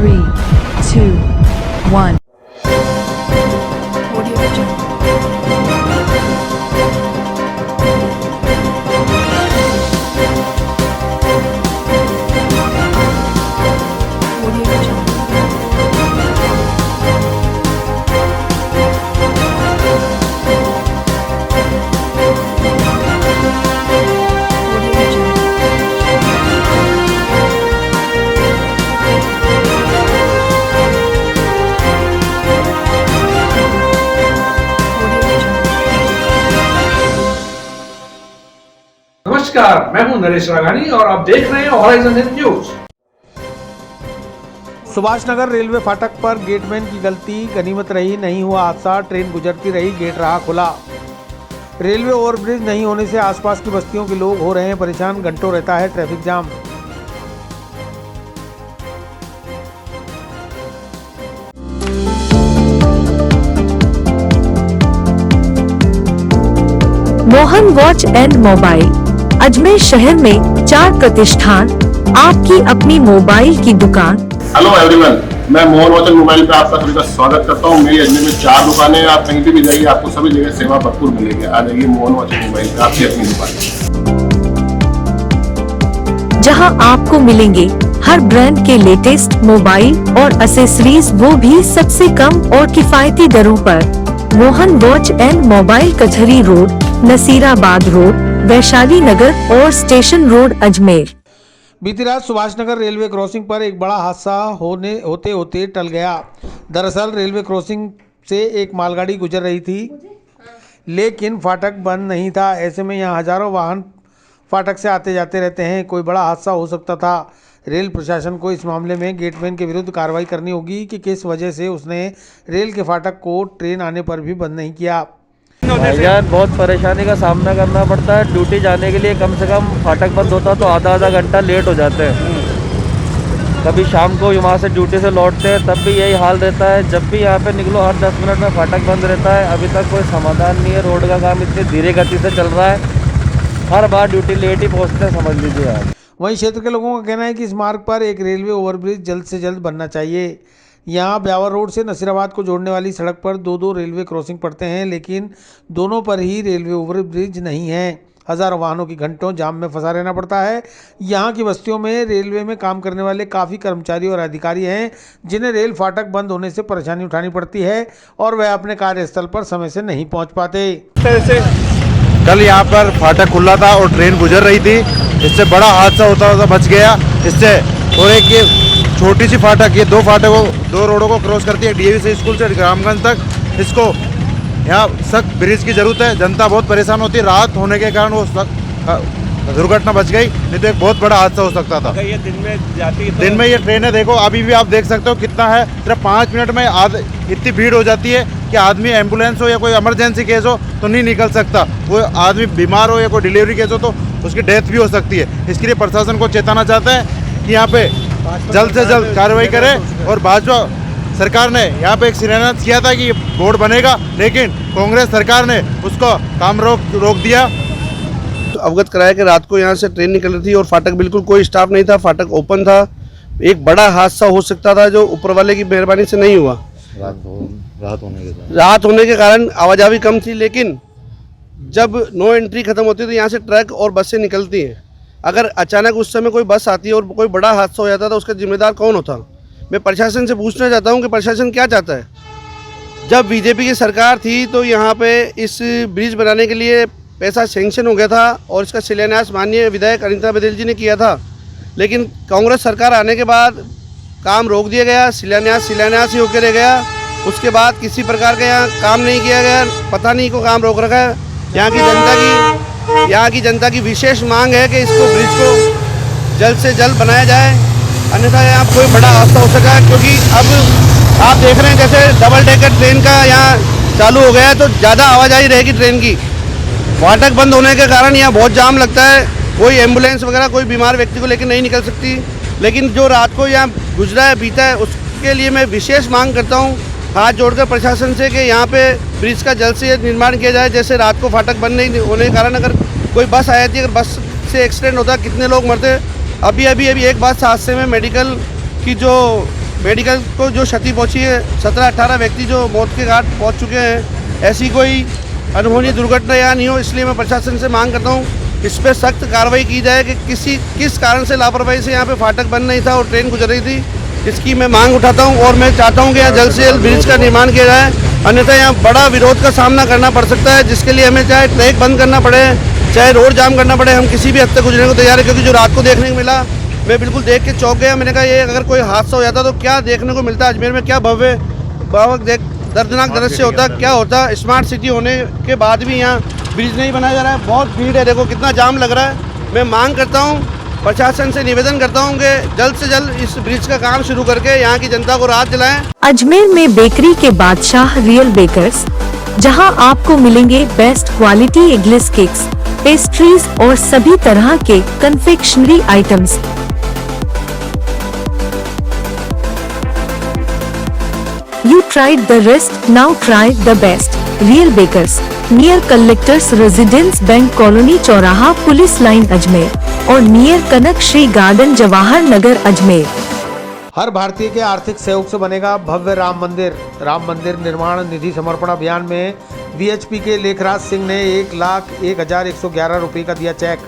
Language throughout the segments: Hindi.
3, 2, 1. नमस्कार, मैं हूं नरेश राघानी और आप देख रहे हैं horizon news. Subhash Nagar railway फाटक पर गेटमैन की गलती, गनीमत रही, नहीं हुआ हादसा। ट्रेन गुजरती रही, गेट रहा खुला। रेलवे ओवरब्रिज नहीं होने से आसपास की बस्तियों के लोग हो रहे हैं परेशान। घंटों रहता है traffic jam. Mohan watch and mobile Ajmer शहर में 4 प्रतिष्ठान, आपकी अपनी मोबाइल की दुकान। हेलो एवरीवन, मैं मोहन वॉच एंड मोबाइल पे आपका सभी का स्वागत करता हूँ। मेरी अजमेर में 4 दुकानें हैं। आप कहीं भी जाइए, आपको सभी जगह सेवा भरपूर मिलेगी। आ जाइए मोहन वॉच एंड मोबाइल पे, आपकी अपनी दुकान, जहां आपको मिलेंगे हर ब्रांड के लेटेस्ट मोबाइल और एक्सेसरीज, वो भी सबसे कम और किफायती दरों पर। मोहन वॉच एंड मोबाइल, कचहरी रोड, नसीराबाद रोड, वैशाली नगर और स्टेशन रोड, अजमेर। बीती रात सुभाष नगर रेलवे क्रॉसिंग पर एक बड़ा हादसा होते होते टल गया। दरअसल रेलवे क्रॉसिंग से एक मालगाड़ी गुजर रही थी, लेकिन फाटक बंद नहीं था। ऐसे में यहाँ हजारों वाहन फाटक से आते जाते रहते हैं। कोई बड़ा हादसा हो सकता था। रेल प्रशासन को इस मामले में गेटमैन के विरुद्ध कार्रवाई करनी होगी कि किस वजह से उसने रेल के फाटक को ट्रेन आने पर भी बंद नहीं किया। भाईजान, बहुत परेशानी का सामना करना पड़ता है। ड्यूटी जाने के लिए कम से कम फाटक बंद होता तो आधा घंटा लेट हो जाते हैं। कभी शाम को वहाँ से ड्यूटी से लौटते हैं तब भी यही हाल रहता है। जब भी यहाँ पे निकलो हर 10 मिनट में फाटक बंद रहता है। अभी तक कोई समाधान नहीं है। रोड का काम इतनी धीरे गति से चल रहा है, हर बार ड्यूटी लेट ही पहुँचते हैं, समझ लीजिए आप। वहीं क्षेत्र के लोगों का कहना है कि इस मार्ग पर एक रेलवे ओवरब्रिज जल्द से जल्द बनना चाहिए। यहाँ ब्यावर रोड से नसीराबाद को जोड़ने वाली सड़क पर 2 रेलवे क्रॉसिंग पड़ते हैं, लेकिन दोनों पर ही रेलवे ओवरब्रिज नहीं है। हजारों वाहनों की घंटों जाम में फंसा रहना पड़ता है। यहाँ की बस्तियों में रेलवे में काम करने वाले काफ़ी कर्मचारी और अधिकारी हैं, जिन्हें रेल फाटक बंद होने से परेशानी उठानी पड़ती है और वह अपने कार्यस्थल पर समय से नहीं पहुँच पाते। कल यहाँ पर फाटक खुला था और ट्रेन गुजर रही थी। इससे बड़ा हादसा होता बच गया इससे। और एक ये छोटी सी फाटक, ये 2 फाटकों 2 रोडों को क्रॉस करती है, डीएवी स्कूल से ग्रामगंज तक। इसको यहाँ सख्त ब्रिज की ज़रूरत है। जनता बहुत परेशान होती है। रात होने के कारण वो दुर्घटना बच गई, नहीं तो एक बहुत बड़ा हादसा हो सकता था। ये दिन में जाती तो... दिन में ये ट्रेनें देखो, अभी भी आप देख सकते हो कितना है। सिर्फ 5 मिनट में इतनी भीड़ हो जाती है कि आदमी एम्बुलेंस हो या कोई इमरजेंसी केस हो तो नहीं निकल सकता। वो आदमी बीमार हो या कोई डिलीवरी केस हो तो उसकी डेथ भी हो सकती है। इसके लिए प्रशासन को चेताना चाहते हैं कि यहाँ पे जल्द से जल्द कार्रवाई करे। और भाजपा सरकार ने यहाँ पे एक शिलान्यास किया था कि बोर्ड बनेगा, लेकिन कांग्रेस सरकार ने उसको काम रोक दिया। अवगत कराया कि रात को यहाँ से ट्रेन निकल रही थी और फाटक बिल्कुल कोई स्टाफ नहीं था, फाटक ओपन था। एक बड़ा हादसा हो सकता था जो ऊपर वाले की मेहरबानी से नहीं हुआ। रात होने के कारण आवाजाही कम थी, लेकिन जब नो एंट्री खत्म होती है तो यहाँ से ट्रक और बसें निकलती हैं। अगर अचानक उस समय कोई बस आती है और कोई बड़ा हादसा हो जाता तो उसका जिम्मेदार कौन होता? मैं प्रशासन से पूछना चाहता हूँ कि प्रशासन क्या चाहता है। जब बीजेपी की सरकार थी तो यहाँ पे इस ब्रिज बनाने के लिए पैसा सेंक्शन हो गया था और इसका शिलान्यास माननीय विधायक अनिता बघेल जी ने किया था, लेकिन कांग्रेस सरकार आने के बाद काम रोक दिया गया। शिलान्यास ही होकर रह गया। उसके बाद किसी प्रकार का यहाँ काम नहीं किया गया। पता नहीं को काम रोक रखा है। यहाँ की जनता की विशेष मांग है कि इसको ब्रिज को जल्द से जल्द बनाया जाए, अन्यथा यहाँ कोई बड़ा हादसा हो सका है। क्योंकि अब आप देख रहे हैं जैसे डबल डेकर ट्रेन का यहाँ चालू हो गया है तो ज़्यादा आवाजाही रहेगी ट्रेन की। फाटक बंद होने के कारण यहाँ बहुत जाम लगता है। कोई एम्बुलेंस वगैरह कोई बीमार व्यक्ति को लेकर नहीं निकल सकती। लेकिन जो रात को यहाँ गुजरा है, बीता है, उसके लिए मैं विशेष मांग करता हूँ हाथ जोड़कर प्रशासन से कि यहाँ पे ब्रिज का जल्द से जल्द निर्माण किया जाए। जैसे रात को फाटक बंद नहीं होने के कारण अगर कोई बस आ जाती है, अगर बस से एक्सीडेंट होता है कितने लोग मरते। अभी एक बस हादसे में मेडिकल की जो मेडिकल को जो क्षति पहुंची है, 17-18 व्यक्ति जो मौत के घाट पहुंच चुके हैं, ऐसी कोई अनहोनी दुर्घटना यहाँ नहीं हो, इसलिए मैं प्रशासन से मांग करता हूँ इस पर सख्त कार्रवाई की जाए कि किस कारण से लापरवाही से यहाँ पे फाटक बंद नहीं था और ट्रेन गुजर रही थी। इसकी मैं मांग उठाता हूँ और मैं चाहता हूँ कि यहाँ जल्द से जल्द ब्रिज का निर्माण किया जाए, अन्यथा यहाँ बड़ा विरोध का सामना करना पड़ सकता है, जिसके लिए हमें चाहे ट्रैक बंद करना पड़े, चाहे रोड जाम करना पड़े, हम किसी भी हद तक गुजरने को तैयार है। क्योंकि जो रात को देखने को मिला, मैं बिल्कुल देख के चौंक गया। मैंने कहा ये अगर कोई हादसा हो जाता तो क्या देखने को मिलता, अजमेर में क्या भव्य दर्दनाक दृश्य होता, क्या होता। स्मार्ट सिटी होने के बाद भी यहाँ ब्रिज नहीं बनाया जा रहा है, बहुत भीड़ है, देखो कितना जाम लग रहा है। मैं मांग करता हूँ, प्रशासन से निवेदन करता हूँ कि जल्द से जल्द इस ब्रिज का काम शुरू करके यहाँ की जनता को राहत दिलाएं। अजमेर में बेकरी के बादशाह रियल बेकर्स, जहां आपको मिलेंगे best quality eggless cakes, pastries और सभी तरह के confectionery items. You tried the rest, now try the best. Real Bakers, near Collectors Residence Bank Colony चौराहा पुलिस लाइन अजमेर और नियर कनक श्री गार्डन जवाहर नगर अजमेर। हर भारतीय के आर्थिक सहयोग से बनेगा भव्य राम मंदिर। राम मंदिर निर्माण निधि समर्पण अभियान में वीएचपी के लेखराज सिंह ने 1,01,111 रुपये का दिया चेक।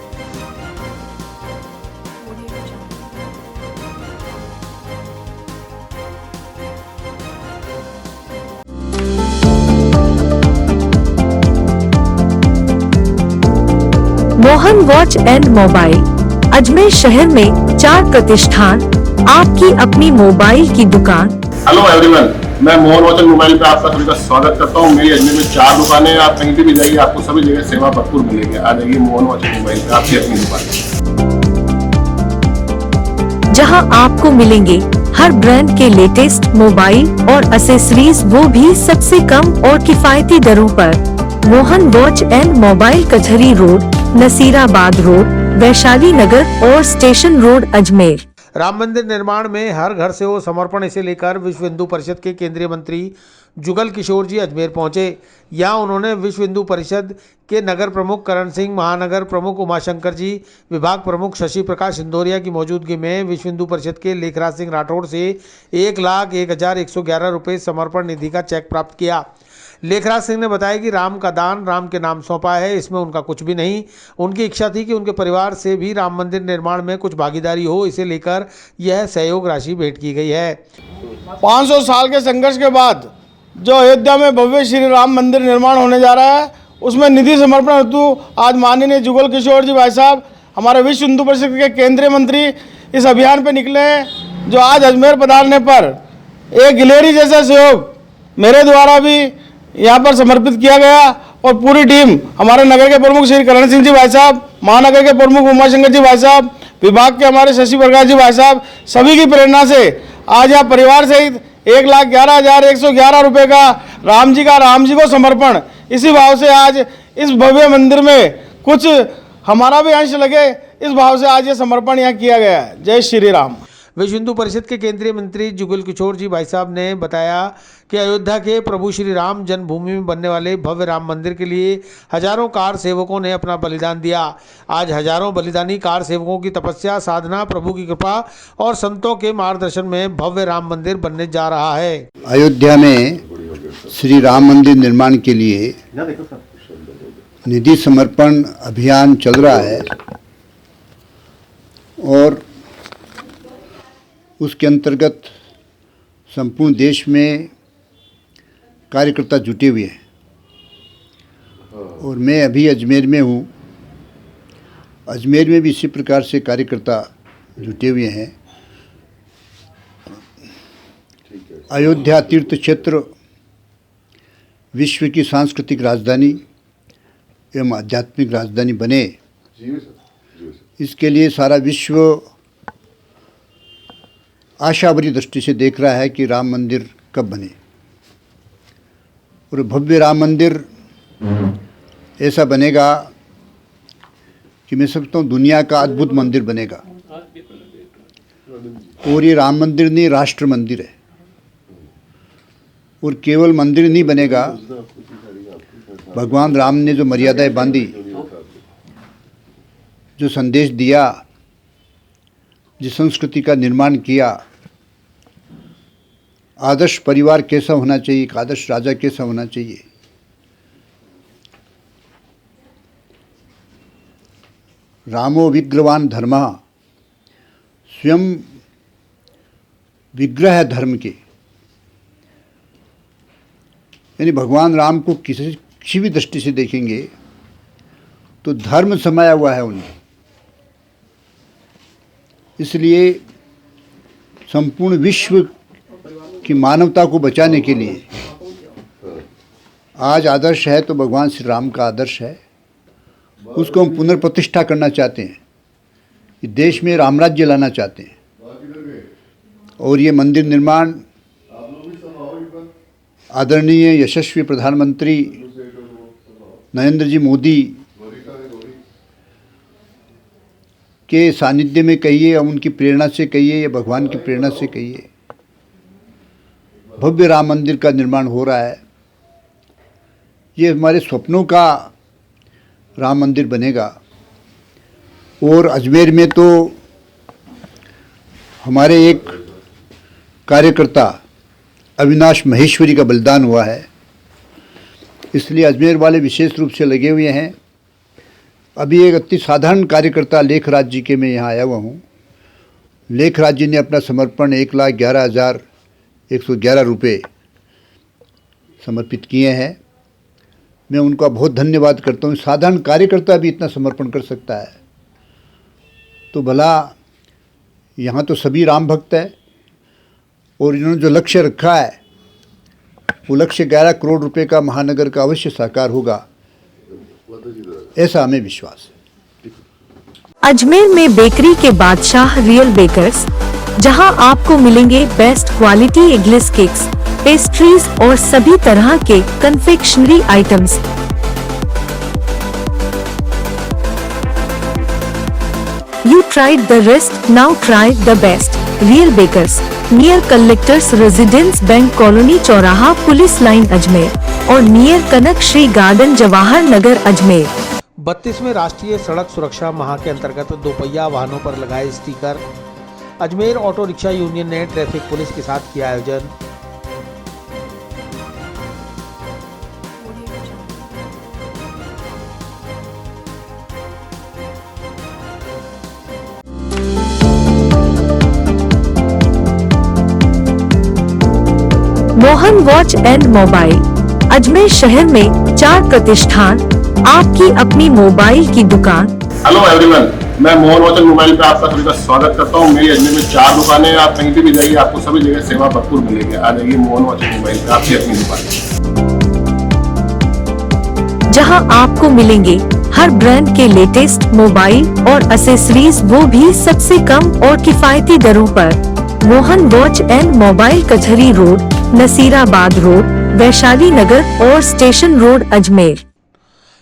Mohan watch and mobile, Ajmer शहर में 4 प्रतिष्ठान, आपकी अपनी मोबाइल की दुकान। हेलो एवरीवन, मैं मोहन वॉच एंड मोबाइल पे आपका सभी का स्वागत करता हूँ। मेरी अजमेर में 4 दुकानें हैं, आप कहीं भी जाइए आपको सभी जगह सेवा भरपूर मिलेगी। आ जाइए मोहन वॉच एंड मोबाइल पे, आपकी अपनी दुकान, जहां आपको मिलेंगे हर ब्रांड के लेटेस्ट मोबाइल और एसेसरीज, वो भी सबसे कम और किफायती दरों पर। मोहन वॉच एंड मोबाइल, कचहरी रोड, नसीराबाद रोड, वैशाली नगर और स्टेशन रोड, अजमेर। राम मंदिर निर्माण में हर घर से हो समर्पण, इसे लेकर विश्व हिंदू परिषद के केंद्रीय मंत्री जुगल किशोर जी अजमेर पहुंचे। यहां उन्होंने विश्व हिंदू परिषद के नगर प्रमुख करण सिंह, महानगर प्रमुख उमाशंकर जी, विभाग प्रमुख शशि प्रकाश इंदौरिया की मौजूदगी में विश्व हिंदू परिषद के लेखराज सिंह राठौड़ से 1,01,111 रुपये समर्पण निधि का चेक प्राप्त किया। लेखराज सिंह ने बताया कि राम का दान राम के नाम सौंपा है, इसमें उनका कुछ भी नहीं। उनकी इच्छा थी कि उनके परिवार से भी राम मंदिर निर्माण में कुछ भागीदारी हो, इसे लेकर यह सहयोग राशि भेंट की गई है। 500 साल के संघर्ष के बाद जो अयोध्या में भव्य श्री राम मंदिर निर्माण होने जा रहा है, उसमें निधि समर्पण हेतु आज माननीय जुगल किशोर जी भाई साहब, हमारे विश्व हिंदू परिषद के केंद्रीय मंत्री, इस अभियान पर निकले हैं। जो आज अजमेर पधारने पर एक गिलेरी जैसा सहयोग मेरे द्वारा भी यहाँ पर समर्पित किया गया और पूरी टीम, हमारे नगर के प्रमुख श्री करण सिंह जी भाई साहब, महानगर के प्रमुख उमाशंकर जी भाई साहब, विभाग के हमारे शशि प्रकाश जी भाई साहब, सभी की प्रेरणा से आज यहाँ परिवार सहित 1,11,111 रुपये का राम जी को समर्पण, इसी भाव से आज इस भव्य मंदिर में कुछ हमारा भी अंश लगे, इस भाव से आज ये समर्पण यहाँ किया गया है। जय श्री राम। विश्व हिंदू परिषद के केंद्रीय मंत्री जुगल किशोर जी भाई साहब ने बताया कि अयोध्या के प्रभु श्री राम जन्मभूमि में बनने वाले भव्य राम मंदिर के लिए हजारों कार सेवकों ने अपना बलिदान दिया। आज हजारों बलिदानी कार सेवकों की तपस्या, साधना, प्रभु की कृपा और संतों के मार्गदर्शन में भव्य राम मंदिर बनने जा रहा है। अयोध्या में श्री राम मंदिर निर्माण के लिए निधि समर्पण अभियान चल रहा है और उसके अंतर्गत संपूर्ण देश में कार्यकर्ता जुटे हुए हैं और मैं अभी अजमेर में हूँ। अजमेर में भी इसी प्रकार से कार्यकर्ता जुटे हुए हैं। अयोध्या तीर्थ क्षेत्र विश्व की सांस्कृतिक राजधानी एवं आध्यात्मिक राजधानी बने, इसके लिए सारा विश्व आशा भरी दृष्टि से देख रहा है कि राम मंदिर कब बने और भव्य राम मंदिर ऐसा बनेगा कि मैं समझता हूँ दुनिया का अद्भुत मंदिर बनेगा। और ये राम मंदिर नहीं, राष्ट्र मंदिर है। और केवल मंदिर नहीं बनेगा, भगवान राम ने जो मर्यादाएं बांधी, जो संदेश दिया, जिस संस्कृति का निर्माण किया, आदर्श परिवार कैसा होना चाहिए, एक आदर्श राजा कैसा होना चाहिए। रामो विग्रहवान धर्मः, स्वयं विग्रह है धर्म के, यानी भगवान राम को किसी भी दृष्टि से देखेंगे तो धर्म समाया हुआ है उनमें। इसलिए संपूर्ण विश्व की मानवता को बचाने के लिए आज आदर्श है तो भगवान श्री राम का आदर्श है। उसको हम पुनर्प्रतिष्ठा करना चाहते हैं, कि देश में रामराज्य लाना चाहते हैं। और ये मंदिर निर्माण आदरणीय यशस्वी प्रधानमंत्री नरेंद्र जी मोदी के सानिध्य में कहिए, या उनकी प्रेरणा से कहिए, या भगवान की प्रेरणा से कहिए, भव्य राम मंदिर का निर्माण हो रहा है। ये हमारे स्वप्नों का राम मंदिर बनेगा। और अजमेर में तो हमारे एक कार्यकर्ता अविनाश महेश्वरी का बलिदान हुआ है, इसलिए अजमेर वाले विशेष रूप से लगे हुए हैं। अभी एक अति साधारण कार्यकर्ता लेखराज जी के मैं यहाँ आया हुआ हूँ। लेखराज जी ने अपना समर्पण 1,11,111 रुपये समर्पित किए हैं। मैं उनका बहुत धन्यवाद करता हूँ। साधारण कार्यकर्ता भी इतना समर्पण कर सकता है तो भला यहाँ तो सभी राम भक्त है। और इन्होंने जो लक्ष्य रखा है वो लक्ष्य 11 करोड़ रुपए का महानगर का अवश्य साकार होगा, ऐसा हमें विश्वास है। अजमेर में बेकरी के बादशाह रियल बेकर्स, जहां आपको मिलेंगे best quality eggless cakes, pastries और सभी तरह के confectionery items. You tried the rest, now try the best. Real Bakers, near Collectors Residence Bank Colony चौराहा पुलिस लाइन अजमेर और नियर कनक श्री गार्डन जवाहर नगर अजमेर। 32वें राष्ट्रीय सड़क सुरक्षा माह के अंतर्गत दोपहिया वाहनों पर लगाए sticker. Ajmer auto rickshaw union ने ट्रैफिक पुलिस के साथ किया आयोजन। Mohan watch and mobile, Ajmer शहर में 4 प्रतिष्ठान, आपकी अपनी मोबाइल की दुकान। हेलो एवरीवन, मैं मोहन वॉच एंड मोबाइल पे आप सभी का स्वागत करता हूँ। मेरी अजमेर में 4 दुकानें हैं। आप कहीं भी जाइए आपको सभी जगह सेवा भरपूर मिलेगी। आ जाइए मोहन वॉच एंड मोबाइल पे, आपकी अपनी दुकान, जहां आपको मिलेंगे हर ब्रांड के लेटेस्ट मोबाइल और एसेसरीज, वो भी सबसे कम और किफायती दरों पर। मोहन वॉच एंड मोबाइल कचहरी रोड, नसीराबाद रोड, वैशाली नगर और स्टेशन रोड अजमेर।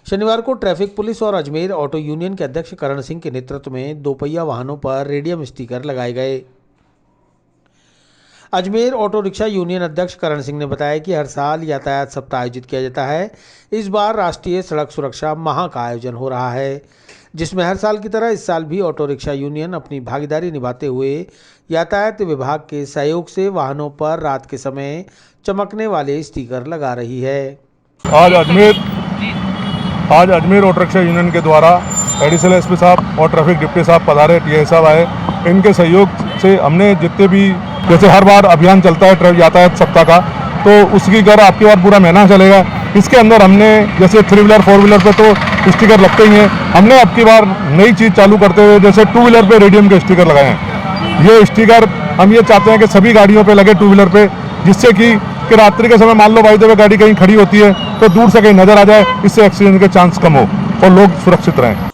शनिवार को ट्रैफिक पुलिस और अजमेर ऑटो यूनियन के अध्यक्ष करण सिंह के नेतृत्व में दोपहिया वाहनों पर रेडियम स्टिकर लगाए गए। अजमेर ऑटो रिक्शा यूनियन अध्यक्ष करण सिंह ने बताया कि हर साल यातायात सप्ताह आयोजित किया जाता है। इस बार राष्ट्रीय सड़क सुरक्षा माह का आयोजन हो रहा है, जिसमें हर साल की तरह इस साल भी ऑटो रिक्शा यूनियन अपनी भागीदारी निभाते हुए यातायात विभाग के सहयोग से वाहनों पर रात के समय चमकने वाले स्टिकर लगा रही है। आज अजमेर ऑटो रिक्शा यूनियन के द्वारा एडिशनल एसपी साहब और ट्रैफिक डिप्टी साहब पधारे, टीआई साहब आए। इनके सहयोग से हमने जितने भी, जैसे हर बार अभियान चलता है यातायात सप्ताह का, तो उसकी कर आपके बार पूरा महीना चलेगा। इसके अंदर हमने जैसे 3 व्हीलर 4 व्हीलर पे तो स्टिकर लगते ही हैं। हमने अब की बार नई चीज़ चालू करते हुए जैसे 2 व्हीलर पे रेडियम के स्टिकर लगाए हैं। ये स्टिकर हम ये चाहते हैं कि सभी गाड़ियों पे लगे 2 व्हीलर पे, जिससे कि रात्रि के समय मान लो बाई द वे गाड़ी कहीं खड़ी होती है तो दूर से कहीं नजर आ जाए, इससे एक्सीडेंट के चांस कम हो और लोग सुरक्षित रहें।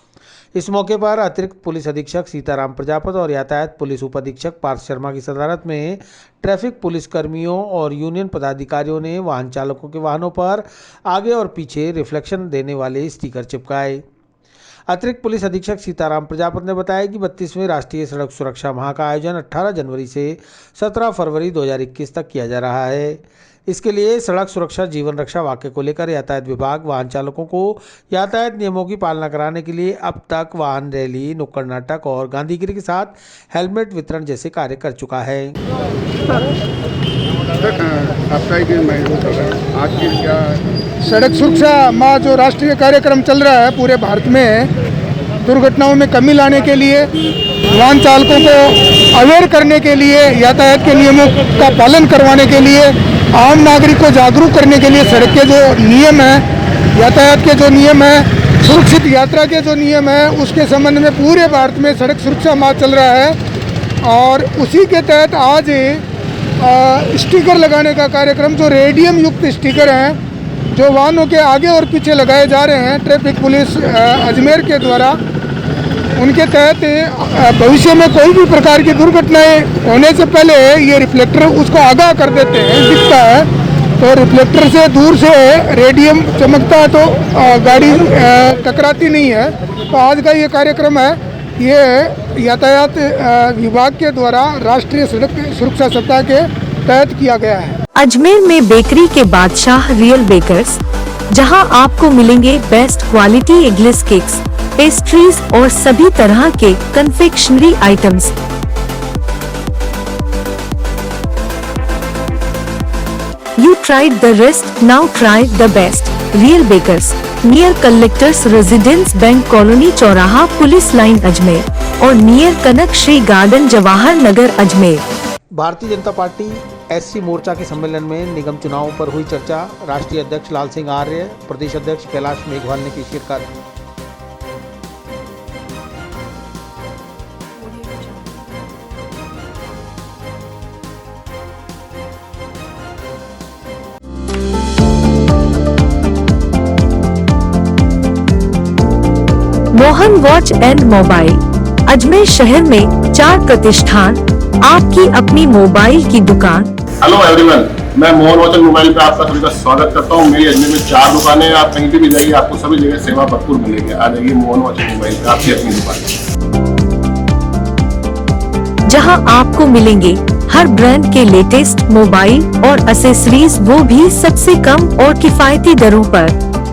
इस मौके पर अतिरिक्त पुलिस अधीक्षक सीताराम प्रजापत और यातायात पुलिस उप अधीक्षक पार्थ शर्मा की सदारत में ट्रैफिक पुलिस कर्मियों और यूनियन पदाधिकारियों ने वाहन चालकों के वाहनों पर आगे और पीछे रिफ्लेक्शन देने वाले स्टिकर चिपकाए। अतिरिक्त पुलिस अधीक्षक सीताराम प्रजापत ने बताया कि 32वें राष्ट्रीय सड़क सुरक्षा माह का आयोजन 18 जनवरी से 17 फरवरी 2021 तक किया जा रहा है। इसके लिए सड़क सुरक्षा जीवन रक्षा वाक्य को लेकर यातायात विभाग वाहन चालकों को यातायात नियमों की पालना कराने के लिए अब तक वाहन रैली, नुक्कड़ नाटक और गांधीगिरी के साथ हेलमेट वितरण जैसे कार्य कर चुका है। साप्ताहिक महीने चल रहा है, आज की क्या सड़क सुरक्षा माह जो राष्ट्रीय कार्यक्रम चल रहा है पूरे भारत में, दुर्घटनाओं में कमी लाने के लिए, वाहन चालकों को अवेयर करने के लिए, यातायात के नियमों का पालन करवाने के लिए, आम नागरिक को जागरूक करने के लिए सड़क के जो नियम हैं, यातायात के जो नियम हैं, सुरक्षित यात्रा के जो नियम हैं, उसके संबंध में पूरे भारत में सड़क सुरक्षा माह चल रहा है। और उसी के तहत आज स्टिकर लगाने का कार्यक्रम, जो रेडियम युक्त स्टिकर हैं जो वाहनों के आगे और पीछे लगाए जा रहे हैं ट्रैफिक पुलिस अजमेर के द्वारा, उनके तहत भविष्य में कोई भी प्रकार की दुर्घटनाएं होने से पहले ये रिफ्लेक्टर उसको आगाह कर देते हैं, दिखता है तो रिफ्लेक्टर से दूर से रेडियम चमकता है तो गाड़ी टकराती नहीं है। तो आज का ये कार्यक्रम है, ये यातायात विभाग के द्वारा राष्ट्रीय सड़क सुरक्षा सप्ताह के तहत किया गया है। अजमेर में बेकरी के बादशाह रियल बेकर्स, जहां आपको मिलेंगे best quality eggless cakes, pastries और सभी तरह के confectionery items. You tried the rest, now try the best. Real Bakers, near Collectors Residence Bank Colony चौराहा पुलिस लाइन अजमेर और नियर कनक Shri garden Jawahar Nagar Ajmer. Bharatiya Janata party SC मोर्चा के सम्मेलन में निगम चुनावों पर हुई चर्चा। राष्ट्रीय अध्यक्ष लाल सिंह आर्य, प्रदेश अध्यक्ष कैलाश मेघवाल ने की शिरकत। Mohan watch and mobile, Ajmer शहर में 4 प्रतिष्ठान, आपकी अपनी मोबाइल की दुकान। हेलो एवरीवन, मैं मोहन वॉच एंड मोबाइल पे आप सभी का स्वागत करता हूं। मेरी अजमेर में 4 दुकानें हैं, आप कहीं भी जाइए आपको सभी जगह सेवा भरपूर मिलेगी। आ जाइए मोहन वॉच एंड मोबाइल पे, आपकी अपनी दुकान, जहां आपको मिलेंगे हर ब्रांड के लेटेस्ट मोबाइल और एसेसरीज, वो भी सबसे कम और किफायती दरों पर।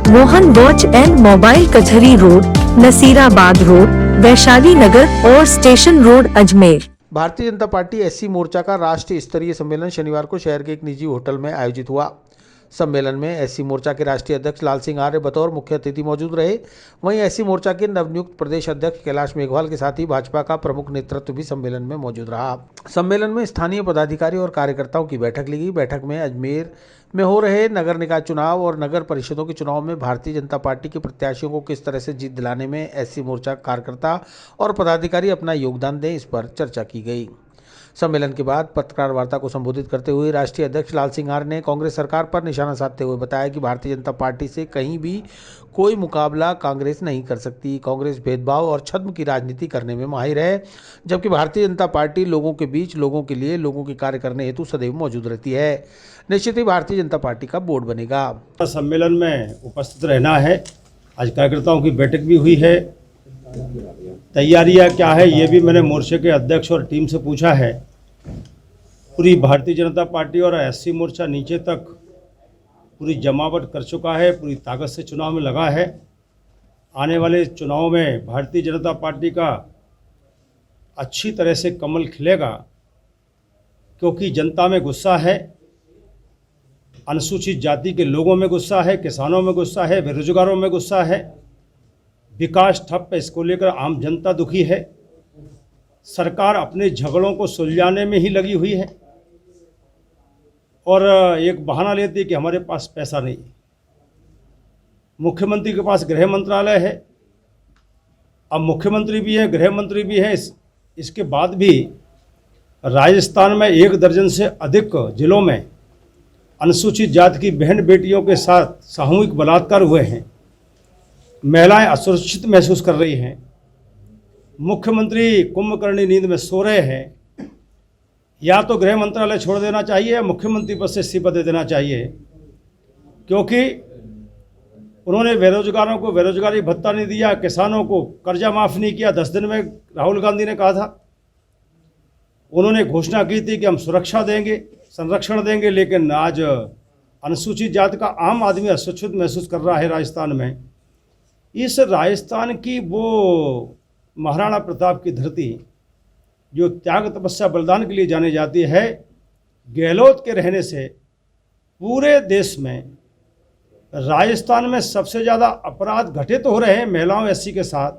मोहन वॉच एंड मोबाइल, कचहरी रोड, नसीराबाद रोड, वैशाली नगर और station road, Ajmer. Bharatiya Janata party SC मोर्चा का राष्ट्रीय स्तरीय सम्मेलन शनिवार को शहर के एक निजी होटल में आयोजित हुआ। सम्मेलन में एससी मोर्चा के राष्ट्रीय अध्यक्ष लाल सिंह आर्य बतौर मुख्य अतिथि मौजूद रहे। वहीं एससी मोर्चा के नवनियुक्त प्रदेश अध्यक्ष कैलाश मेघवाल के साथ ही भाजपा का प्रमुख नेतृत्व भी सम्मेलन में मौजूद रहा। सम्मेलन में स्थानीय पदाधिकारी और कार्यकर्ताओं की बैठक ली गई। बैठक में अजमेर में हो रहे नगर निकाय चुनाव और नगर परिषदों के चुनाव में भारतीय जनता पार्टी के प्रत्याशियों को किस तरह से जीत दिलाने में एससी मोर्चा कार्यकर्ता और पदाधिकारी अपना योगदान दें, इस पर चर्चा की गई। सम्मेलन के बाद पत्रकार वार्ता को संबोधित करते हुए राष्ट्रीय अध्यक्ष लाल सिंह आर्य ने कांग्रेस सरकार पर निशाना साधते हुए बताया कि भारतीय जनता पार्टी से कहीं भी कोई मुकाबला कांग्रेस नहीं कर सकती। कांग्रेस भेदभाव और छद्म की राजनीति करने में माहिर है, जबकि भारतीय जनता पार्टी लोगों के बीच, लोगों के लिए, लोगों के कार्य करने हेतु सदैव मौजूद रहती है। निश्चित ही भारतीय जनता पार्टी का बोर्ड बनेगा। सम्मेलन में उपस्थित रहना है। आज कार्यकर्ताओं की बैठक भी हुई है। तैयारियां क्या है ये भी मैंने मोर्चे के अध्यक्ष और टीम से पूछा है। पूरी भारतीय जनता पार्टी और एससी मोर्चा नीचे तक पूरी जमावट कर चुका है, पूरी ताकत से चुनाव में लगा है। आने वाले चुनाव में भारतीय जनता पार्टी का अच्छी तरह से कमल खिलेगा, क्योंकि जनता में गुस्सा है, अनुसूचित जाति के लोगों में गुस्सा है, किसानों में गुस्सा है, बेरोजगारों में गुस्सा है। विकास ठप है, इसको लेकर आम जनता दुखी है। सरकार अपने झगड़ों को सुलझाने में ही लगी हुई है और एक बहाना लेती है कि हमारे पास पैसा नहीं। मुख्यमंत्री के पास गृह मंत्रालय है, अब मुख्यमंत्री भी है, गृह मंत्री भी है। इसके बाद भी राजस्थान में 1 दर्जन से अधिक जिलों में अनुसूचित जाति की बहन बेटियों के साथ सामूहिक बलात्कार हुए हैं। महिलाएं असुरक्षित महसूस कर रही हैं। मुख्यमंत्री कुंभकर्णी नींद में सो रहे हैं। या तो गृह मंत्रालय छोड़ देना चाहिए या मुख्यमंत्री पद से इस्तीफा दे देना चाहिए, क्योंकि उन्होंने बेरोजगारों को बेरोजगारी भत्ता नहीं दिया, किसानों को कर्जा माफ़ नहीं किया। 10 दिन में राहुल गांधी ने कहा था, उन्होंने घोषणा की थी कि हम सुरक्षा देंगे, संरक्षण देंगे, लेकिन आज अनुसूचित जाति का आम आदमी असुरक्षित महसूस कर रहा है राजस्थान में। इस राजस्थान की वो महाराणा प्रताप की धरती जो त्याग तपस्या बलिदान के लिए जानी जाती है, गहलोत के रहने से पूरे देश में राजस्थान में सबसे ज़्यादा अपराध घटित हो रहे हैं महिलाओं एससी के साथ।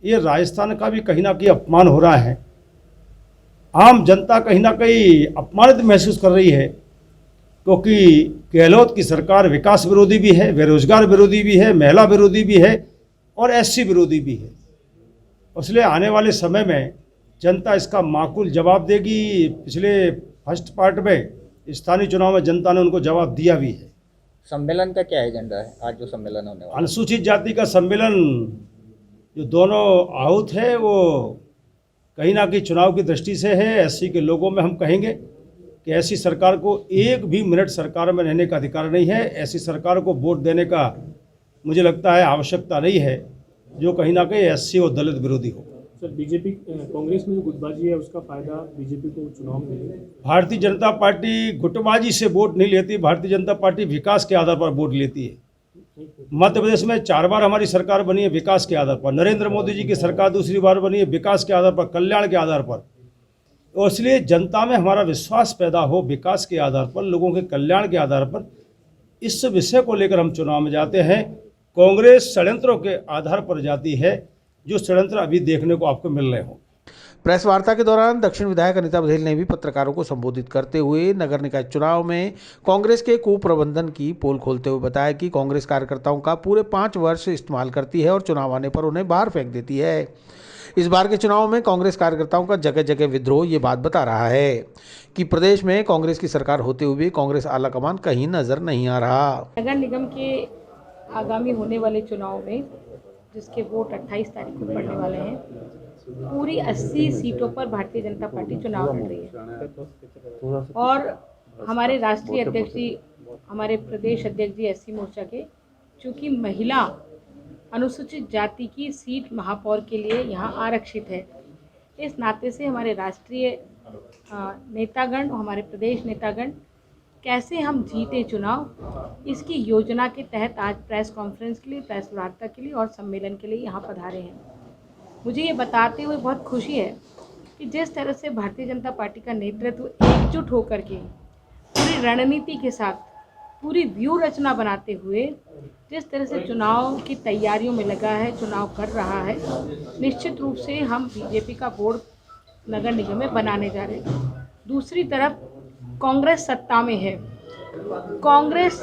ये राजस्थान का भी कहीं ना कहीं अपमान हो रहा है। आम जनता कहीं ना कहीं अपमानित महसूस कर रही है, क्योंकि गहलोत की सरकार विकास विरोधी भी है, बेरोजगार विरोधी भी है, महिला विरोधी भी है और एससी विरोधी भी है। इसलिए आने वाले समय में जनता इसका माकूल जवाब देगी। पिछले फर्स्ट पार्ट में स्थानीय चुनाव में जनता ने उनको जवाब दिया भी है। सम्मेलन का क्या एजेंडा है आज जो सम्मेलन होने वाला है? अनुसूचित जाति का सम्मेलन जो दोनों आहूत है वो कहीं ना कहीं चुनाव की दृष्टि से है। एससी के लोगों में हम कहेंगे कि ऐसी सरकार को एक भी मिनट सरकार में रहने का अधिकार नहीं है। ऐसी सरकार को वोट देने का मुझे लगता है आवश्यकता नहीं है जो कहीं ना कहीं एससी और दलित विरोधी हो। सर, बीजेपी कांग्रेस में जो गुटबाजी है उसका फायदा बीजेपी को चुनाव में मिलेगा? भारतीय जनता पार्टी गुटबाजी से वोट नहीं लेती। भारतीय जनता पार्टी विकास के आधार पर वोट लेती है। मध्य प्रदेश में 4 बार हमारी सरकार बनी है विकास के आधार पर। नरेंद्र मोदी जी की सरकार दूसरी बार बनी है विकास के आधार पर, कल्याण के आधार पर। तो इसलिए जनता में हमारा विश्वास पैदा हो विकास के आधार पर, लोगों के कल्याण के आधार पर, इस विषय को लेकर हम चुनाव में जाते हैं। कांग्रेस षड्यंत्रों के आधार पर जाती है, जो षड्यंत्र अभी देखने को आपको मिल रहे हो। प्रेस वार्ता के दौरान दक्षिण विधायक अनीता बघेल ने भी पत्रकारों को संबोधित करते हुए नगर निकाय चुनाव में कांग्रेस के कुप्रबंधन की पोल खोलते हुए बताया कि कांग्रेस कार्यकर्ताओं का पूरे 5 वर्ष इस्तेमाल करती है और चुनाव आने पर उन्हें बाहर फेंक देती है। इस बार के चुनाव में कांग्रेस कार्यकर्ताओं का जगह जगह विद्रोह ये बात बता रहा है कि प्रदेश में कांग्रेस की सरकार होते हुए कांग्रेस आला कमान कहीं नजर नहीं आ रहा। नगर निगम के आगामी होने वाले चुनाव में जिसके वोट 28 तारीख को पड़ने वाले हैं, पूरी 80 सीटों पर भारतीय जनता पार्टी चुनाव लड़ रही है। और हमारे राष्ट्रीय अध्यक्ष जी, हमारे प्रदेश अध्यक्ष जी एससी मोर्चा के, चूँकि महिला अनुसूचित जाति की सीट महापौर के लिए यहाँ आरक्षित है, इस नाते से हमारे राष्ट्रीय नेतागण और हमारे प्रदेश नेतागण कैसे हम जीते चुनाव, इसकी योजना के तहत आज प्रेस कॉन्फ्रेंस के लिए, प्रेस वार्ता के लिए और सम्मेलन के लिए यहाँ पधारे हैं। मुझे ये बताते हुए बहुत खुशी है कि जिस तरह से भारतीय जनता पार्टी का नेतृत्व एकजुट होकर के पूरी रणनीति के साथ, पूरी व्यूह रचना बनाते हुए जिस तरह से चुनाव की तैयारियों में लगा है, चुनाव कर रहा है, निश्चित रूप से हम बीजेपी का बोर्ड नगर निगम में बनाने जा रहे हैं। दूसरी तरफ कांग्रेस सत्ता में है। कांग्रेस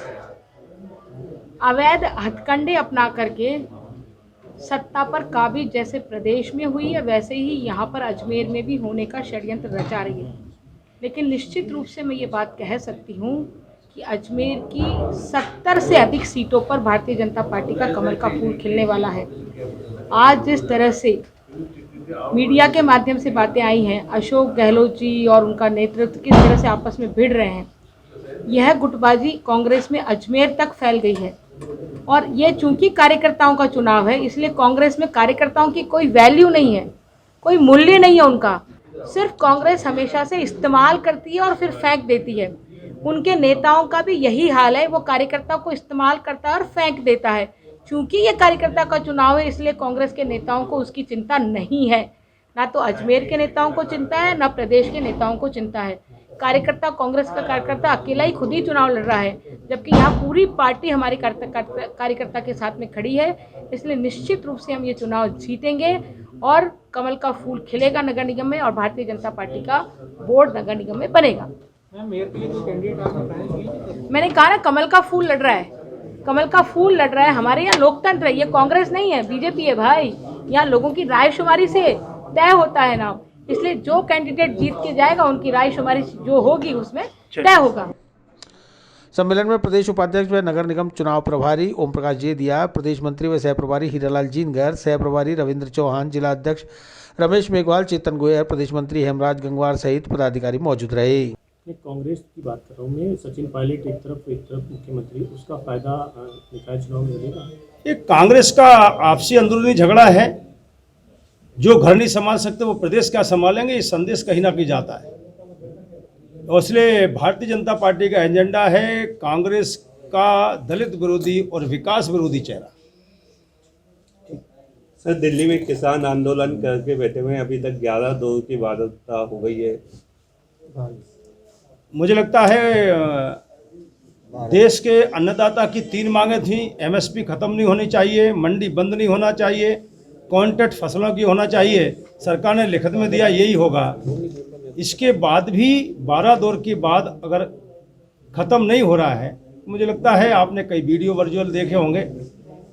अवैध हथकंडे अपना करके सत्ता पर काबिज जैसे प्रदेश में हुई है, वैसे ही यहाँ पर अजमेर में भी होने का षड्यंत्र रचा रही है। लेकिन निश्चित रूप से मैं ये बात कह सकती हूँ कि अजमेर की 70 से अधिक सीटों पर भारतीय जनता पार्टी का कमल का फूल खिलने वाला है। आज जिस तरह से मीडिया के माध्यम से बातें आई हैं, अशोक गहलोत जी और उनका नेतृत्व किस तरह से आपस में भिड़ रहे हैं, यह गुटबाजी कांग्रेस में अजमेर तक फैल गई है। और ये चूंकि कार्यकर्ताओं का चुनाव है, इसलिए कांग्रेस में कार्यकर्ताओं की कोई वैल्यू नहीं है, कोई मूल्य नहीं है उनका। सिर्फ कांग्रेस हमेशा से इस्तेमाल करती है और फिर फेंक देती है। उनके नेताओं का भी यही हाल है, वो कार्यकर्ता को इस्तेमाल करता है और फेंक देता है। चूंकि ये कार्यकर्ता का चुनाव है, इसलिए कांग्रेस के नेताओं को उसकी चिंता नहीं है। ना तो अजमेर के नेताओं को चिंता है, ना प्रदेश के नेताओं को चिंता है। कार्यकर्ता, कांग्रेस का कार्यकर्ता अकेला ही खुद ही चुनाव लड़ रहा है, जबकि यहाँ पूरी पार्टी हमारी कार्यकर्ता के साथ में खड़ी है। इसलिए निश्चित रूप से हम ये चुनाव जीतेंगे और कमल का फूल खिलेगा नगर निगम में और भारतीय जनता पार्टी का बोर्ड नगर निगम में बनेगा। मैंने कहा ना, कमल का फूल लड़ रहा है, कमल का फूल लड़ रहा है। हमारे यहाँ लोकतंत्र है, ये कांग्रेस नहीं है, बीजेपी है भाई। यहाँ लोगों की रायशुमारी से तय होता है नाम, इसलिए जो कैंडिडेट जीत के जाएगा उनकी रायशुमारी जो होगी उसमें तय होगा। सम्मेलन में प्रदेश उपाध्यक्ष व नगर निगम चुनाव प्रभारी ओम प्रकाश जेदिया, प्रदेश मंत्री व सह प्रभारी हीरालाल जीनगर, सह प्रभारी रविंद्र चौहान, जिला अध्यक्ष रमेश मेघवाल, चेतन गोयल, प्रदेश मंत्री हेमराज गंगवार सहित पदाधिकारी मौजूद रहे। कांग्रेस की बात कर रहा हूँ मैं, सचिन पायलट एक तरफ मुख्यमंत्री, उसका फायदा निकाय चुनाव में मिलेगा? ये कांग्रेस का आपसी अंदरूनी झगड़ा है। जो घर नहीं संभाल सकते वो प्रदेश क्या संभालेंगे, ये संदेश कहीं ना कहीं जाता है। और इसलिए भारतीय जनता पार्टी का एजेंडा है कांग्रेस का दलित विरोधी और विकास विरोधी चेहरा। सर, दिल्ली में किसान आंदोलन करके बैठे हुए हैं, अभी तक 11/2 की वारदात हो गई है। मुझे लगता है देश के अन्नदाता की 3 मांगें थी। एमएसपी खत्म नहीं होनी चाहिए, मंडी बंद नहीं होना चाहिए, कॉन्ट्रैक्ट फसलों की होना चाहिए। सरकार ने लिखित में दिया यही होगा। इसके बाद भी 12 दौर के बाद अगर ख़त्म नहीं हो रहा है, मुझे लगता है आपने कई वीडियो वर्चुअल देखे होंगे,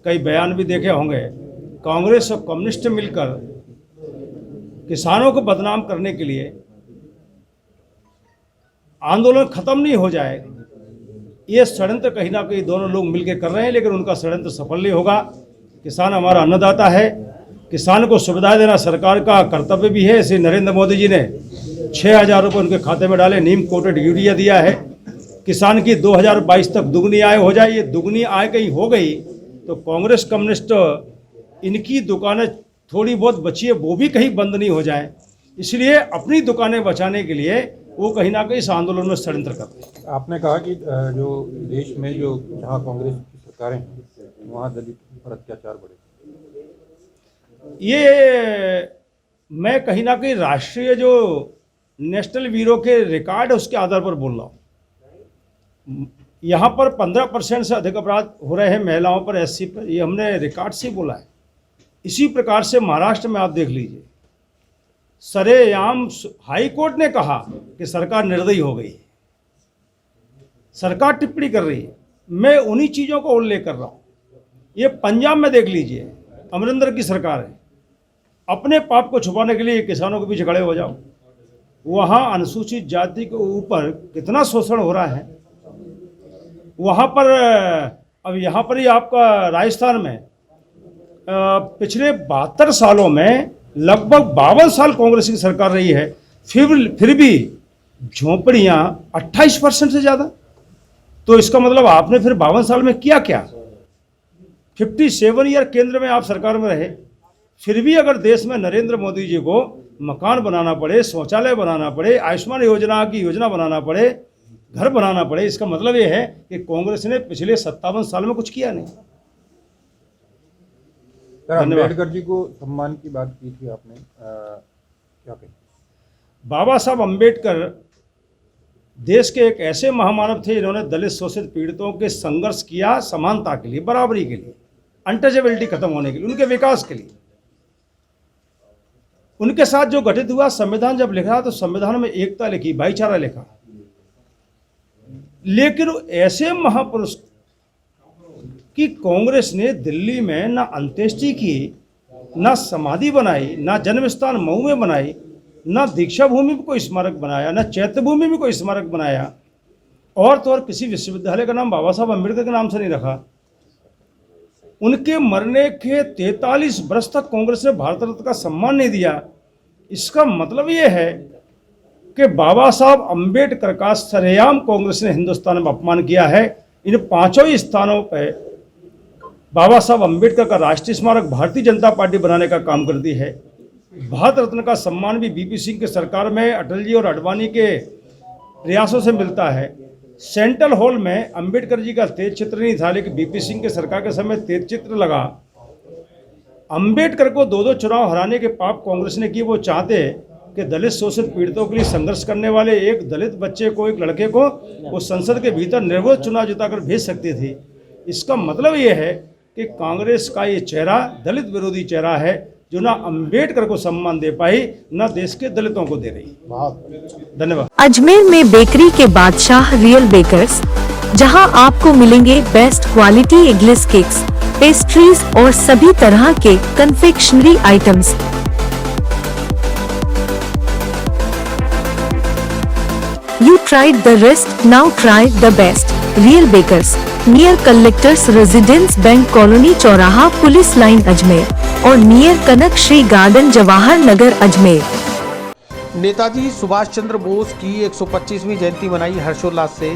कई बयान भी देखे होंगे। कांग्रेस और कम्युनिस्ट मिलकर किसानों को बदनाम करने के लिए आंदोलन खत्म नहीं हो जाए, ये षड्यंत्र कहीं ना कहीं दोनों लोग मिलकर कर रहे हैं, लेकिन उनका षड्यंत्र सफल नहीं होगा। किसान हमारा अन्नदाता है, किसान को सुविधा देना सरकार का कर्तव्य भी है। इसे नरेंद्र मोदी जी ने 6,000 रुपये उनके खाते में डाले, नीम कोटेड यूरिया दिया है। किसान की 2022 तक दुगनी आय हो जाए। ये दुगनी आय कहीं हो गई तो कांग्रेस कम्युनिस्ट इनकी दुकानें थोड़ी बहुत बची है वो भी कहीं बंद नहीं हो जाए, इसलिए अपनी दुकानें बचाने के लिए वो कहीं ना कहीं इस आंदोलन में षड्यंत्र करते हैं। आपने कहा कि जो देश में जो जहाँ कांग्रेस की सरकारें हैं वहाँ दलित पर अत्याचार बढ़े, ये मैं कहीं ना कहीं राष्ट्रीय जो नेशनल ब्यूरो के रिकॉर्ड है उसके आधार पर बोल रहा हूँ। यहाँ पर 15% से अधिक अपराध हो रहे हैं महिलाओं पर, एससी पर, ये हमने रिकॉर्ड से बोला है। इसी प्रकार से महाराष्ट्र में आप देख लीजिए, सरेआम हाई कोर्ट ने कहा कि सरकार निर्दयी हो गई, सरकार टिप्पणी कर रही है। मैं उन्हीं चीज़ों का उल्लेख कर रहा हूँ। ये पंजाब में देख लीजिए, अमरिंदर की सरकार है, अपने पाप को छुपाने के लिए किसानों के पीछे खड़े हो जाओ। वहाँ अनुसूचित जाति के ऊपर कितना शोषण हो रहा है वहाँ पर। अब यहाँ पर ही आपका राजस्थान में पिछले 72 सालों में लगभग 52 साल कांग्रेस की सरकार रही है, फिर भी झोंपड़ियाँ 28% से ज़्यादा। तो इसका मतलब आपने फिर 52 साल में किया क्या? 57 ईयर केंद्र में आप सरकार में रहे, फिर भी अगर देश में नरेंद्र मोदी जी को मकान बनाना पड़े, शौचालय बनाना पड़े, आयुष्मान योजना की योजना बनाना पड़े, घर बनाना पड़े, इसका मतलब ये है कि कांग्रेस ने पिछले 57 साल में कुछ किया नहीं। अम्बेडकर जी को सम्मान की बात की थी आपने, क्या कही? बाबा साहब अम्बेडकर देश के एक ऐसे महामानव थे जिन्होंने दलित शोषित पीड़ितों के संघर्ष किया समानता के लिए, बराबरी के लिए, अनटचेबिलिटी खत्म होने के लिए, उनके विकास के लिए। उनके साथ जो गठित हुआ संविधान जब लिखा तो संविधान में एकता लिखी, भाईचारा लिखा, लेकिन ऐसे महापुरुष कि कांग्रेस ने दिल्ली में ना अंत्येष्टि की, ना समाधि बनाई, ना जन्म स्थान मऊ में बनाई, ना दीक्षा भूमि में कोई स्मारक बनाया, ना चैत्य भूमि में कोई स्मारक बनाया, और तो और किसी विश्वविद्यालय का नाम बाबा साहब अम्बेडकर के नाम से नहीं रखा। उनके मरने के 43 वर्ष तक कांग्रेस ने भारत रत्न का सम्मान नहीं दिया। इसका मतलब ये है कि बाबा साहब अम्बेडकर का सरेआम कांग्रेस ने हिंदुस्तान में अपमान किया है। इन 5 ही स्थानों पर बाबा साहब अम्बेडकर का राष्ट्रीय स्मारक भारतीय जनता पार्टी बनाने का काम करती है। भारत रत्न का सम्मान भी बीपी सिंह के सरकार में अटल जी और अडवाणी के प्रयासों से मिलता है। सेंट्रल हॉल में अम्बेडकर जी का तेज चित्र नहीं था, लेकिन बीपी सिंह के सरकार के समय तेज चित्र लगा। अम्बेडकर को 2 चुनाव हराने के पाप कांग्रेस ने किए। वो चाहते कि दलित शोषित पीड़ितों के लिए संघर्ष करने वाले एक दलित बच्चे को, एक लड़के को वो संसद के भीतर निर्विरोध चुनाव जिताकर भेज सकती थी। इसका मतलब ये है कि कांग्रेस का ये चेहरा दलित विरोधी चेहरा है, जो ना अम्बेडकर को सम्मान दे पाई, ना देश के दलितों को दे रही। धन्यवाद। अजमेर में बेकरी के बादशाह रियल बेकर्स, जहां आपको मिलेंगे best quality eggless cakes, pastries और सभी तरह के confectionery items. You tried the rest, now try the best. Real Bakers, near Collectors Residence Bank Colony चौराहा पुलिस लाइन अजमेर और नियर कनक श्री गार्डन जवाहर नगर अजमेर। नेताजी सुभाष चंद्र बोस की 125वीं जयंती मनाई हर्षोल्लास से।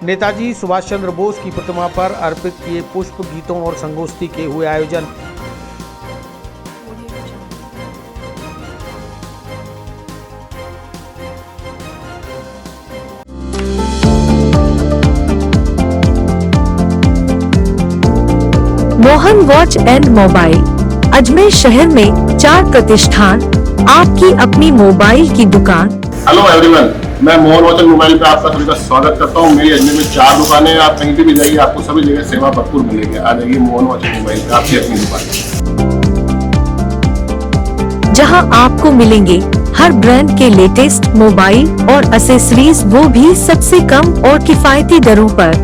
नेताजी सुभाष चंद्र बोस की प्रतिमा पर अर्पित किए पुष्प, गीतों और संगोष्ठी के हुए आयोजन। Mohan watch and mobile, Ajmer शहर में 4 प्रतिष्ठान, आपकी अपनी मोबाइल की दुकान। हेलो एवरीवन, मैं मोहन वचन मोबाइल पे आपका सभी का स्वागत करता हूँ। मेरी अजमेर में 4 दुकानें हैं, आप कहीं भी जाइए आपको सभी जगह सेवा भरपूर मिलेगी। आ जाइए मोहन वचन मोबाइल पे, आपकी अपनी दुकान, जहां आपको मिलेंगे हर ब्रांड के लेटेस्ट मोबाइल और एसेसरीज, वो भी सबसे कम और किफायती दरों पर।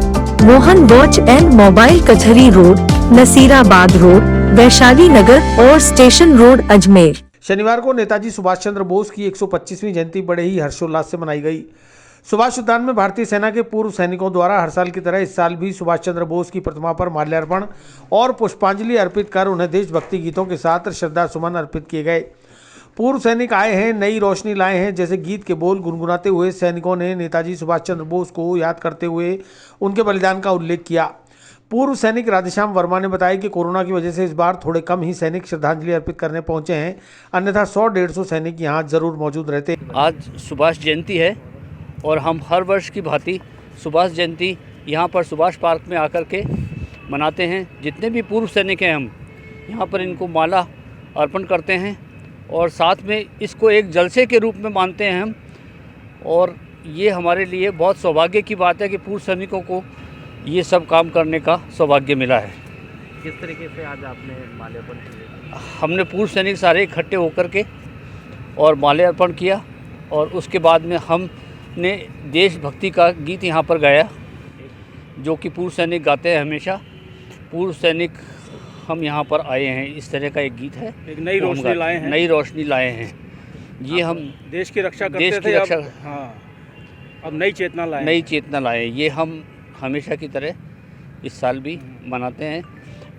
मोहन वॉच एंड मोबाइल, कचहरी रोड, नसीराबाद रोड, वैशाली नगर और स्टेशन रोड, अजमेर। शनिवार को नेताजी सुभाष चंद्र बोस की 125वीं जयंती बड़े ही हर्षोल्लास से मनाई गई। सुभाष उद्यान में भारतीय सेना के पूर्व सैनिकों द्वारा हर साल की तरह इस साल भी सुभाष चंद्र बोस की प्रतिमा पर माल्यार्पण और पुष्पांजलि अर्पित कर उन्हें देशभक्ति गीतों के साथ श्रद्धा सुमन अर्पित किए गए। पूर्व सैनिक आए हैं, नई रोशनी लाए हैं जैसे गीत के बोल गुनगुनाते हुए सैनिकों ने नेताजी सुभाष चंद्र बोस को याद करते हुए उनके बलिदान का उल्लेख किया। पूर्व सैनिक राधेश्याम वर्मा ने बताया कि कोरोना की वजह से इस बार थोड़े कम ही सैनिक श्रद्धांजलि अर्पित करने पहुंचे हैं, अन्यथा 100-150 सैनिक यहां जरूर मौजूद रहते। आज सुभाष जयंती है और हम हर वर्ष की भांति सुभाष जयंती यहाँ पर सुभाष पार्क में आकर के मनाते हैं। जितने भी पूर्व सैनिक हैं हम यहाँ पर इनको माला अर्पण करते हैं और साथ में इसको एक जलसे के रूप में मानते हैं हम। और ये हमारे लिए बहुत सौभाग्य की बात है कि पूर्व सैनिकों को ये सब काम करने का सौभाग्य मिला है। किस तरीके से आज आपने माल्यार्पण किया? हमने पूर्व सैनिक सारे इकट्ठे होकर के और माल्यार्पण किया और उसके बाद में हमने देशभक्ति का गीत यहाँ पर गाया, जो कि पूर्व सैनिक गाते हैं हमेशा। पूर्व सैनिक हम यहाँ पर आए हैं, इस तरह का एक गीत है। एक नई रोशनी लाए हैं। नई रोशनी लाए हैं। ये हम देश की रक्षा करते थे, अब नई चेतना लाए। नई चेतना लाए। ये हम हमेशा की तरह इस साल भी मनाते हैं।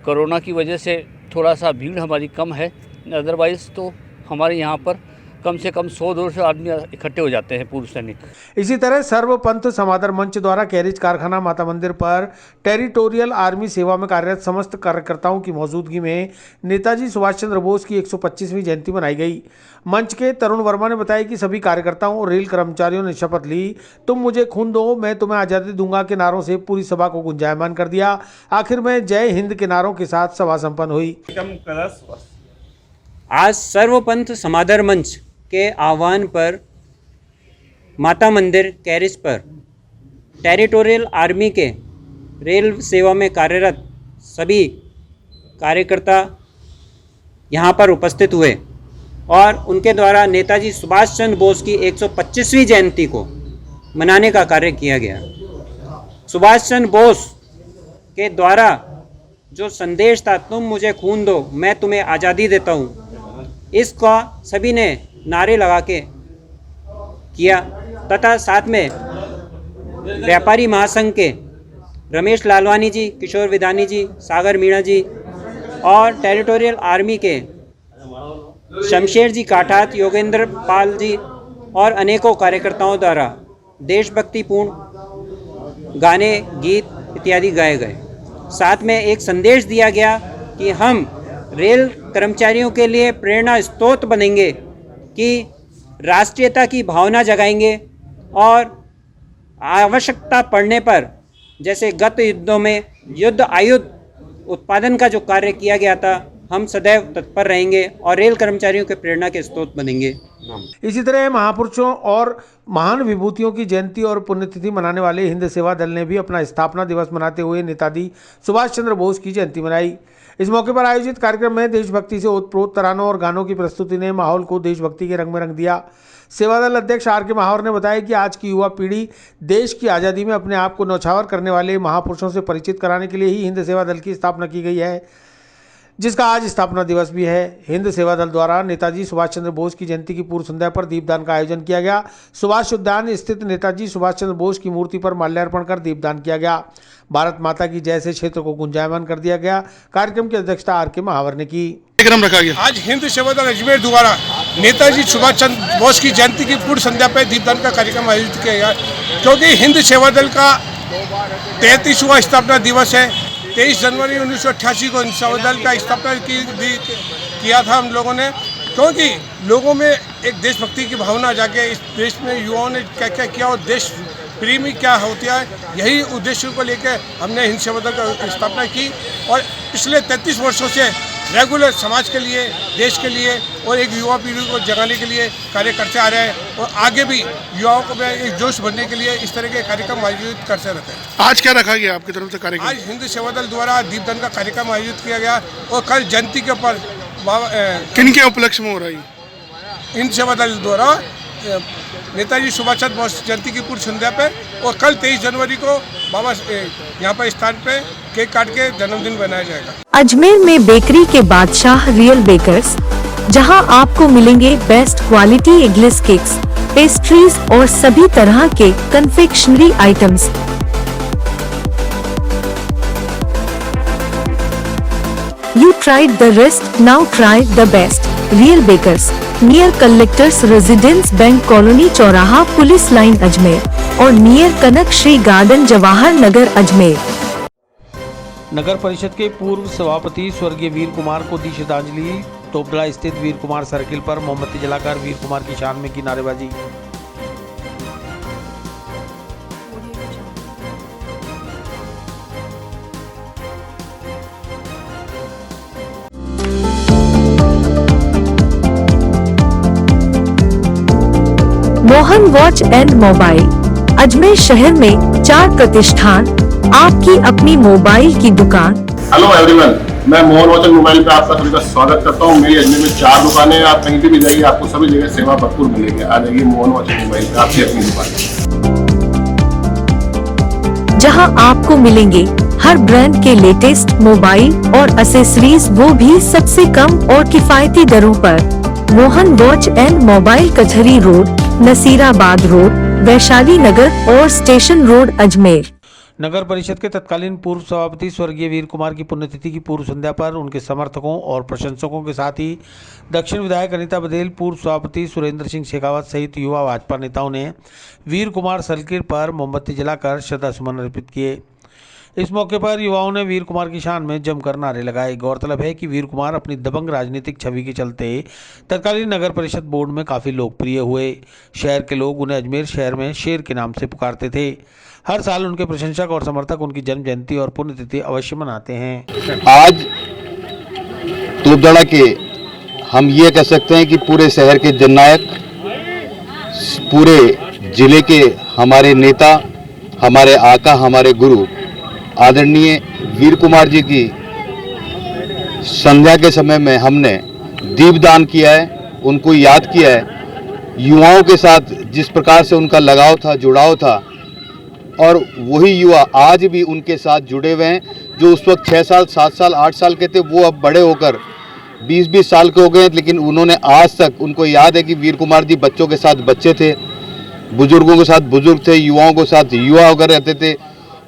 कोरोना की वजह से थोड़ा सा भीड़ हमारी कम है, अदरवाइज़ तो हमारे यहाँ पर कम से कम 100-200 आदमी इकट्ठे हो जाते हैं पूर्व सैनिक। इसी तरह सर्व पंथ समादर मंच द्वारा कैरिज कारखाना माता मंदिर पर टेरिटोरियल आर्मी सेवा में कार्यरत समस्त कार्यकर्ताओं की मौजूदगी में नेताजी सुभाष चंद्र बोस की 125वीं जयंती मनाई गई। मंच के तरुण वर्मा ने बताया कि सभी कार्यकर्ताओं और रेल कर्मचारियों ने शपथ ली, तुम मुझे खून दो मैं तुम्हें आज़ादी दूंगा के नारों से पूरी सभा को गुंजायमान कर दिया। आखिर में जय हिंद के नारों के साथ सभा संपन्न हुई। आज सर्वपंथ समादर मंच के आह्वान पर माता मंदिर कैरिज पर टेरिटोरियल आर्मी के रेल सेवा में कार्यरत सभी कार्यकर्ता यहाँ पर उपस्थित हुए और उनके द्वारा नेताजी सुभाष चंद्र बोस की 125वीं जयंती को मनाने का कार्य किया गया। सुभाष चंद्र बोस के द्वारा जो संदेश था, तुम मुझे खून दो मैं तुम्हें आज़ादी देता हूँ, इसका सभी ने नारे लगा के किया तथा साथ में व्यापारी महासंघ के रमेश लालवानी जी, किशोर विदानी जी, सागर मीणा जी और टेरिटोरियल आर्मी के शमशेर जी काठात, योगेंद्र पाल जी और अनेकों कार्यकर्ताओं द्वारा देशभक्तिपूर्ण गाने, गीत इत्यादि गाए गए। साथ में एक संदेश दिया गया कि हम रेल कर्मचारियों के लिए प्रेरणा स्रोत बनेंगे, कि राष्ट्रीयता की भावना जगाएंगे और आवश्यकता पड़ने पर जैसे गत युद्धों में युद्ध आयुध उत्पादन का जो कार्य किया गया था, हम सदैव तत्पर रहेंगे और रेल कर्मचारियों के प्रेरणा के स्रोत बनेंगे। इसी तरह महापुरुषों और महान विभूतियों की जयंती और पुण्यतिथि मनाने वाले हिंद सेवा दल ने भी अपना स्थापना दिवस मनाते हुए नेताजी सुभाष चंद्र बोस की जयंती मनाई। इस मौके पर आयोजित कार्यक्रम में देशभक्ति से ओतप्रोत तरानों और गानों की प्रस्तुति ने माहौल को देशभक्ति के रंग में रंग दिया। सेवादल अध्यक्ष आर के महावर ने बताया कि आज की युवा पीढ़ी देश की आज़ादी में अपने आप को न्यौछावर करने वाले महापुरुषों से परिचित कराने के लिए ही हिंद सेवा दल की स्थापना की गई है, जिसका आज स्थापना दिवस भी है। हिंद सेवा दल द्वारा नेताजी सुभाष चंद्र बोस की जयंती की पूर्व संध्या पर दीपदान का आयोजन किया गया। सुभाष उद्यान स्थित नेताजी सुभाष चंद्र बोस की मूर्ति पर माल्यार्पण कर दीपदान किया गया। भारत माता की जय से क्षेत्र को गुंजायमान कर दिया गया। कार्यक्रम की अध्यक्षता आर के महावर ने की। रखा गया। आज हिंद सेवा दल अजमेर द्वारा नेताजी सुभाष चंद्र बोस की जयंती की पूर्व संध्या पर दीपदान का कार्यक्रम आयोजित किया गया, क्योंकि हिंद सेवा दल का 33वां स्थापना दिवस है। 23 जनवरी 1988 को सेवा दल का स्थापना किया था हम लोगों ने, क्योंकि लोगों में एक देशभक्ति की भावना जाके इस देश में युवाओं ने क्या क्या किया और देश प्रेमी क्या होता है, यही उद्देश्य को लेकर हमने हिंद सेवा दल की स्थापना की और पिछले 33 वर्षों से रेगुलर समाज के लिए, देश के लिए और एक युवा पीढ़ी को जगाने के लिए कार्य करते आ रहे हैं और आगे भी युवाओं को एक जोश भरने के लिए इस तरह के कार्यक्रम आयोजित करते रहते हैं। आज क्या रखा गया आपकी तरफ से कार्यक्रम? आज हिंद सेवा दल द्वारा दीपदान का कार्यक्रम आयोजित किया गया और कल जयंती के ऊपर किन के उपलक्ष्य में हो रहा है? हिंद सेवा दल द्वारा नेताजी सुभाष चंद्र बोस जयंती की पूर्व संध्या पे और कल 23 जनवरी को बाबा यहाँ पर स्थान पे केक काट के जन्मदिन बनाया जाएगा। अजमेर में बेकरी के बादशाह रियल बेकर्स, जहां आपको मिलेंगे best quality eggless cakes, pastries और सभी तरह के confectionery items. You tried the rest, now try the best. Real Bakers, near Collectors Residence Bank Colony चौराहा पुलिस लाइन अजमेर और नियर कनक श्री गार्डन जवाहर नगर अजमेर। नगर परिषद के पूर्व सभापति स्वर्गीय वीर कुमार को दी श्रद्धांजलि। तोपदड़ा स्थित वीर कुमार सर्किल पर मोमबत्ती जलाकर वीर कुमार की शान में की नारेबाजी। Mohan watch and mobile Ajmer शहर में 4 प्रतिष्ठान, आपकी अपनी मोबाइल की दुकान। हेलो एवरीवन, मैं मोहन वॉच एंड मोबाइल पे आप सभी का स्वागत करता हूँ। मेरी अजमेर में 4 दुकानें हैं। आप कहीं भी जाइए, आपको सभी जगह सेवा भरपूर मिलेगी। आ जाइए मोहन वॉच एंड मोबाइल पे, आपकी अपनी दुकान, जहां आपको मिलेंगे हर ब्रांड के लेटेस्ट मोबाइल और एसेसरीज, वो भी सबसे कम और किफायती दरों पर। मोहन वॉच एंड मोबाइल कचहरी रोड, नसीराबाद रोड, वैशाली नगर और स्टेशन रोड अजमेर। नगर परिषद के तत्कालीन पूर्व सभापति स्वर्गीय वीर कुमार की पुण्यतिथि की पूर्व संध्या पर उनके समर्थकों और प्रशंसकों के साथ ही दक्षिण विधायक अनीता बघेल, पूर्व सभापति सुरेंद्र सिंह शेखावत सहित युवा भाजपा नेताओं ने वीर कुमार सर्किल पर मोमबत्ती जलाकर श्रद्धा सुमन अर्पित किए। इस मौके पर युवाओं ने वीर कुमार की शान में जमकर नारे लगाए। गौरतलब है कि वीर कुमार अपनी दबंग राजनीतिक छवि के चलते तत्कालीन नगर परिषद बोर्ड में काफ़ी लोकप्रिय हुए। शहर के लोग उन्हें अजमेर शहर में शेर के नाम से पुकारते थे। हर साल उनके प्रशंसक और समर्थक उनकी जन्म जयंती और पुण्यतिथि अवश्य मनाते हैं। आज तोपदड़ा के हम ये कह सकते हैं कि पूरे शहर के जननायक, पूरे जिले के हमारे नेता, हमारे आका, हमारे गुरु आदरणीय वीर कुमार जी की संध्या के समय में हमने दीपदान किया है, उनको याद किया है। युवाओं के साथ जिस प्रकार से उनका लगाव था, जुड़ाव था, और वही युवा आज भी उनके साथ जुड़े हुए हैं। जो उस वक्त 6 साल, 7 साल, 8 साल के थे, वो अब बड़े होकर 20-20 साल के हो गए, लेकिन उन्होंने आज तक, उनको याद है कि वीर कुमार जी बच्चों के साथ बच्चे थे, बुजुर्गों के साथ बुजुर्ग थे, युवाओं के साथ युवा होकर रहते थे,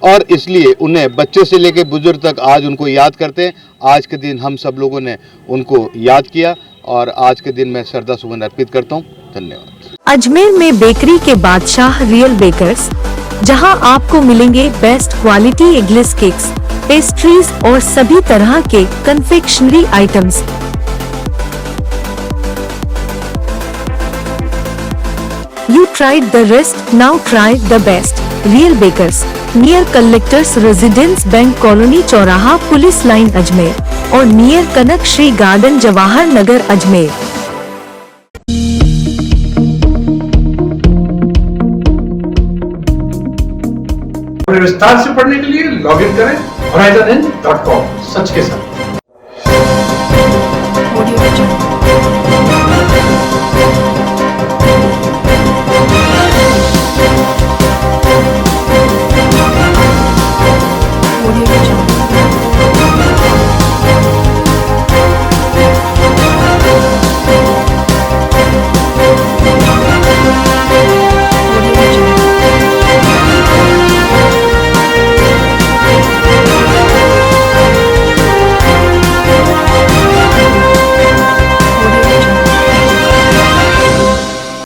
और इसलिए उन्हें बच्चे से लेकर बुजुर्ग तक आज उनको याद करते हैं। आज के दिन हम सब लोगों ने उनको याद किया और आज के दिन मैं श्रद्धा सुमन अर्पित करता हूँ। धन्यवाद। अजमेर में बेकरी के बादशाह रियल बेकर्स, जहां आपको मिलेंगे best quality eggless cakes, pastries और सभी तरह के confectionery items. You tried the rest, now try the best. Real Bakers, near Collectors Residence Bank Colony चौराहा पुलिस लाइन अजमेर और नियर कनक श्री गार्डन जवाहर नगर अजमेर। विस्तार से पढ़ने के लिए लॉगिन करें horizon.com, सच के साथ।